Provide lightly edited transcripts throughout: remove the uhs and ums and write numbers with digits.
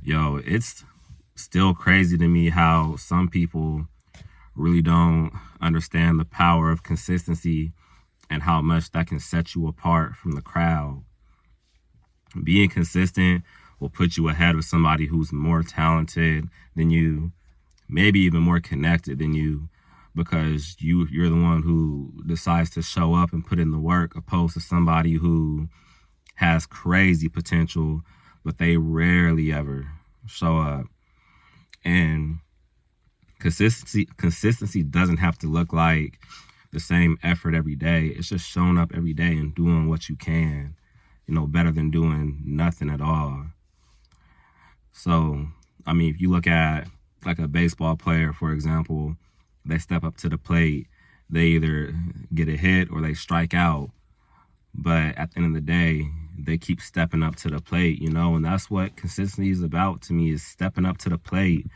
Yo, it's still crazy to me how some people really don't understand the power of consistency and how much that can set you apart from the crowd. Being consistent will put you ahead of somebody who's more talented than you, maybe even more connected than you, because you're the one who decides to show up and put in the work, opposed to somebody who has crazy potential, but they rarely ever show up. And consistency doesn't have to look like the same effort every day. It's just showing up every day and doing what you can, better than doing nothing at all. So, I mean, if you look at like a baseball player, for example, they step up to the plate, they either get a hit or they strike out. But at the end of the day, they keep stepping up to the plate, and that's what consistency is about to me, is stepping up to the plate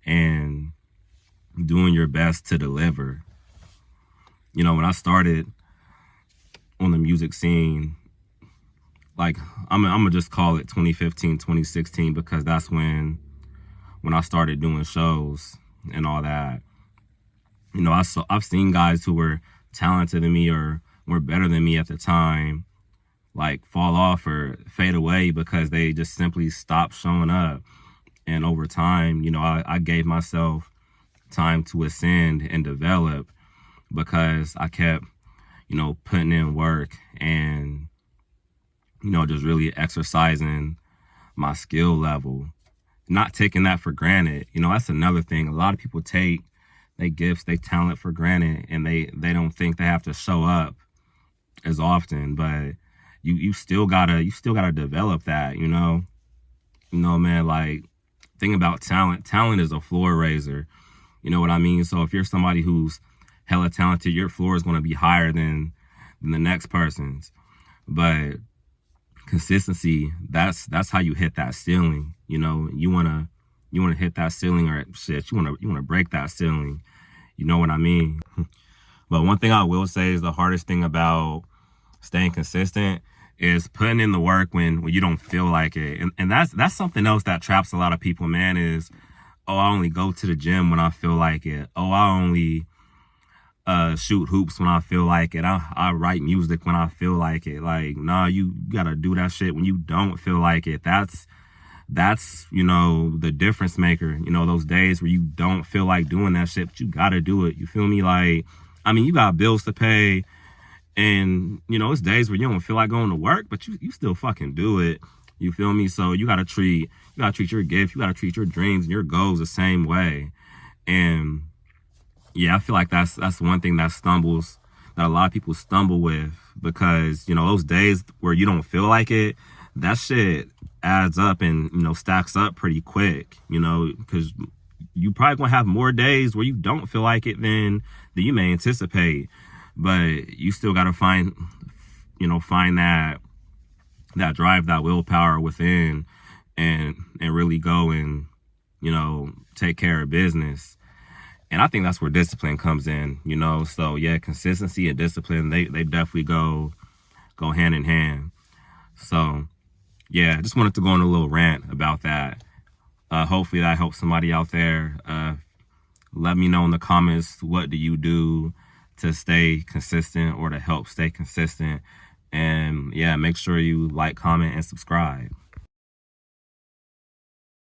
and doing your best to deliver. When I started on the music scene, like I'm gonna just call it 2015, 2016, because that's when I started doing shows and all that. I've seen guys who were talented than me or were better than me at the time, like fall off or fade away because they just simply stopped showing up. And over time, I gave myself time to ascend and develop because I kept, putting in work and, just really exercising my skill level, not taking that for granted. That's another thing. A lot of people take their gifts, their talent for granted, and they don't think they have to show up as often, but you still gotta develop that, man. Like, thing about talent is a floor raiser. You know what I mean? So if you're somebody who's hella talented, your floor is going to be higher than the next person's. But consistency, that's how you hit that ceiling. You want to hit that ceiling, or shit, you want to break that ceiling. You know what I mean? But one thing I will say is the hardest thing about staying consistent is putting in the work when you don't feel like it. And that's something else that traps a lot of people, man, is, oh, I only go to the gym when I feel like it. Oh, I only shoot hoops when I feel like it. I write music when I feel like it. Like, nah, you gotta do that shit when you don't feel like it. That's the difference maker. Those days where you don't feel like doing that shit, but you gotta do it. You feel me? Like, I mean, you got bills to pay, and it's days where you don't feel like going to work, but you still fucking do it. You feel me? So you gotta treat your gift, you gotta treat your dreams and your goals the same way. And yeah, I feel like that's one thing that a lot of people stumble with, because those days where you don't feel like it, that shit adds up and stacks up pretty quick. Because you probably gonna have more days where you don't feel like it than you may anticipate. But you still gotta find that drive, that willpower within, and really go and take care of business. And I think that's where discipline comes in. So yeah, consistency and discipline, they definitely go hand in hand. So yeah, just wanted to go on a little rant about that. Hopefully that helps somebody out there. Let me know in the comments, what do you do to stay consistent or to help stay consistent? And yeah, make sure you like, comment, and subscribe.